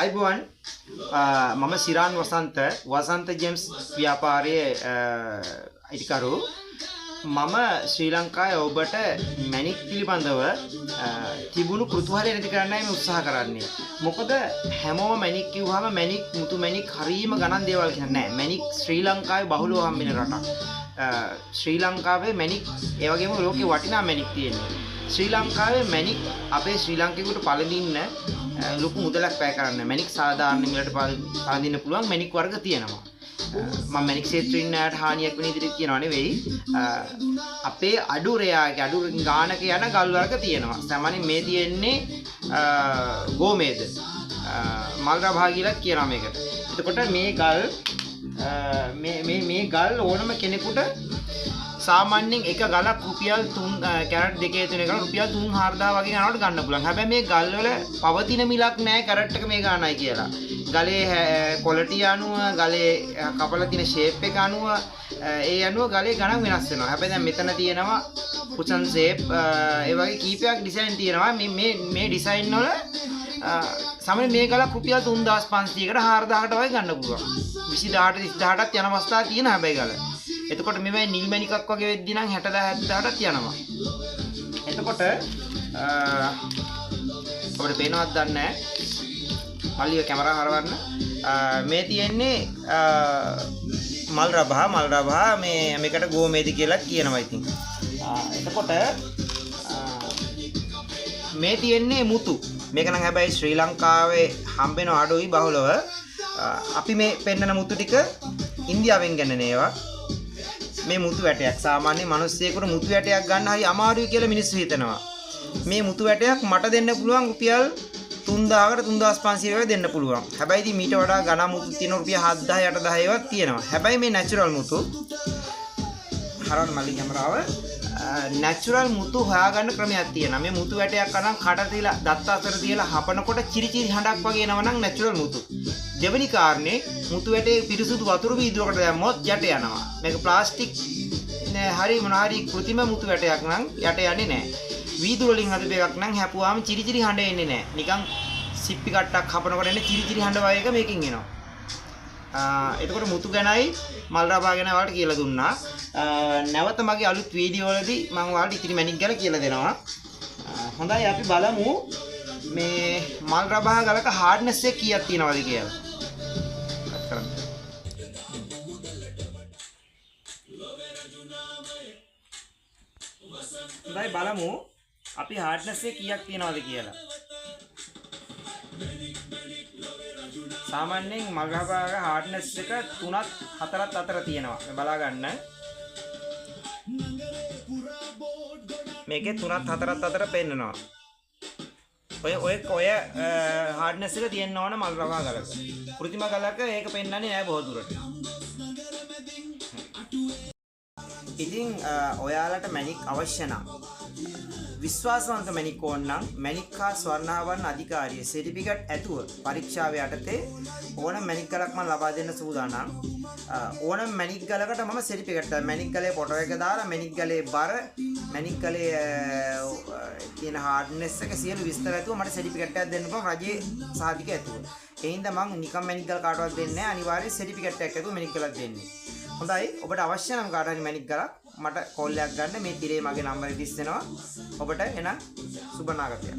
අයිබෝන් මම සිරාන් වසන්ත ජේම්ස් ව්‍යාපාරයේ අයිතිකරු මම ශ්‍රී ලංකාවේ ඔබට මැණික් පිළිබඳව තිබුණු කෘතුහලය නැති කරන්නයි මේ උත්සාහ කරන්නේ. මොකද හැමෝම මැණික් කිව්වම මැණික් මුතු මැණික් හරීම ගණන් දේවල් කියන්නේ නැහැ. මැණික් ශ්‍රී ලංකාවේ බහුලව හම්බෙන රටක්. ශ්‍රී ලංකාවේ මැණික් ඒ වගේම ලෝකේ වටිනා මැණික් තියෙනවා. ශ්‍රී ලංකාවේ මැණික් අපේ ශ්‍රී ලාංකිකයෙකුට පළඳින්න ලොකු මුදලක් වැය කරන්න. මැණික් සාධාරණ මිලට පළඳින්න පුළුවන් මැණික් වර්ග තියෙනවා. මම මැණික් ක්ෂේත්‍රයේ ඉන්න අයට හානියක් වෙන ඉදිරියට කියනවා නෙවෙයි. අපේ අඩු රෙයාගේ අඩු ගානක යන ගල් වර්ග තියෙනවා. සාමාන්‍යයෙන් මේ තියෙන්නේ ගෝමේද මල්රභා කියලා කියනවා මේකට. එතකොට මේ ගල් මේ ගල් ඕනම කෙනෙකුට සාමාන්‍යයෙන් එක ගලක් රුපියල් 3 කැරට් දෙකේ තුන එක රුපියල් 3-4000 වගේ යනකොට ගන්න පුළුවන්. හැබැයි මේ ගල් වල පවතින මිලක් නැහැ කැරට් එක මේ ගානයි කියලා. ගලේ ක්වොලිටි අනුව ගලේ කපලා තියෙන ෂේප් එක අනුව ඒ අනුව ගලේ ගණන් වෙනස් වෙනවා. හැබැයි දැන් මෙතන තියෙනවා කුෂන් ෂේප් ඒ වගේ කීපයක් ඩිසයින් තියෙනවා. මේ ඩිසයින් වල සාමාන්‍යයෙන් මේ ගලක් රුපියල් 3500කට 4000කට වගේ ගන්න පුළුවන්. 20000ට 30000ටත් යන අවස්ථා තියෙන හැබැයි ගල. එතකොට මේ නිල් මැණිකක් වගේ වෙද්දී නම් 60000 70000ටත් යනවා. එතකොට අපිට පේනවත් දන්නේ නැහැ. මල්ලිය කැමරා හරවන්න. මේ තියෙන්නේ මල්රභා මේකට ගෝමේදි කියලා කියනවා ඉතින්. එතකොට මේ තියෙන්නේ මුතු. මේක නම් හැබැයි ශ්‍රී ලංකාවේ හම්බෙන අඩුයි බහුලව. අපි මේ පෙන්නන මුතු ටික ඉන්දියාවෙන් ගන්න ඒවා. මේ මුතු වැටයක් සාමාන්‍ය මිනිස්සෙකුට මුතු වැටයක් ගන්න හරි අමාරුයි කියලා මිනිස්සු හිතනවා. මේ මුතු වැටයක් මට දෙන්න පුළුවන් රුපියල් 3000කට 3500 වගේ දෙන්න පුළුවන්. හැබැයි ඉතින් මීට වඩා ගණන් මුතු තියෙන රුපියල් 7000 8000 ඒවත් තියෙනවා. හැබැයි මේ නැචරල් මුතු හරවන්න මල්ලි කැමරාව නැචරල් මුතු හොයාගන්න ක්‍රමයක් තියෙනවා. මේ මුතු වැටයක් අරන් කට තියලා දත් අතර තියලා හපනකොට චිරිචිරි හඬක් වගේ එනවා නම් නැචරල් මුතු. දෙවෙනි කාරණේ මුතු වැටේ පිරිසුදු වතුර වීදුරකට දැම්මොත් යට යනවා. මේක ප්ලාස්ටික් හරි මොනවාරි කෘතිම මුතු වැටයක් නම් යට යන්නේ නැහැ. වීදුර වලින් හදපු එකක් නම් හැපුවාම චිරිචිරි හඬ එන්නේ නැහැ. නිකන් සිප්පි කට්ටක් හපනකොට එන්නේ චිරිචිරි හඬ වගේ එක මේකෙන් එනවා. එතකොට මුතු ගැනයි මල්රභා ගැන ඔයාලට කියලා දුන්නා. නැවත මගේ අලුත් වීඩියෝ වලදී මම ඔයාලට ඉතිරි මැණික් ගැන කියලා දෙනවා. හොඳයි අපි බලමු මේ මල්රභා ගලක හાર્ඩ්නස් එක කීයක් තියෙනවද කියලා. හොඳයි බලමු අපි හાર્ඩ්නස් එක කීයක් තියෙනවද කියලා. සාමාන්‍යයෙන් මල්රභාගේ හાર્ඩ්නස් එක 3ත් 4ත් අතර තියෙනවා. මේ බලා ගන්න. මේකේ 3ත් 4ත් අතර පෙන්නනවා. ඔය හાર્ඩ්නස් එක තියෙන්න ඕන මල්රභා ගලක. කෘතිම ගලක ඒක පෙන්නන්නේ නැහැ බොහෝ දුරට. ඉතින් ඔයාලට මැණික් අවශ්‍ය නම් විශ්වාසවන්ත මැණික් ඕන නම් මැණික් හා ස්වර්ණාභරණ අධිකාරිය සර්ටිෆිකට් ඇතුව පරීක්ෂාවේ යටතේ ඕනම මැණික් ගලක් මම ලබා දෙන්න සූදානම්. ඕනම මැණික් ගලකට මම සර්ටිෆිකට් මැණික් ගලේ ෆොටෝ එක දාලා මැණික් ගලේ බර මැණික් ගලේ තියෙන හાર્ඩ්නස් එක සියලු විස්තර ඇතුව මට සර්ටිෆිකට් එකක් දෙන්න පුළුවන් රජයේ සහතිකය ඇතුව. ඒ හින්දා මම නිකම් මැණික් ගල කාටවත් දෙන්නේ නැහැ. අනිවාර්යයෙන් සර්ටිෆිකට් එකක් ඇතුව මැණික් ගලක් දෙන්නේ. හොඳයි ඔබට අවශ්‍ය නම් කාට හරි මැණික් ගලක් මට කෝල් එකක් ගන්න. මේ තිරේ මගේ නම්බරේ දිස් වෙනවා. ඔබට එන සුබ නාගතයක්.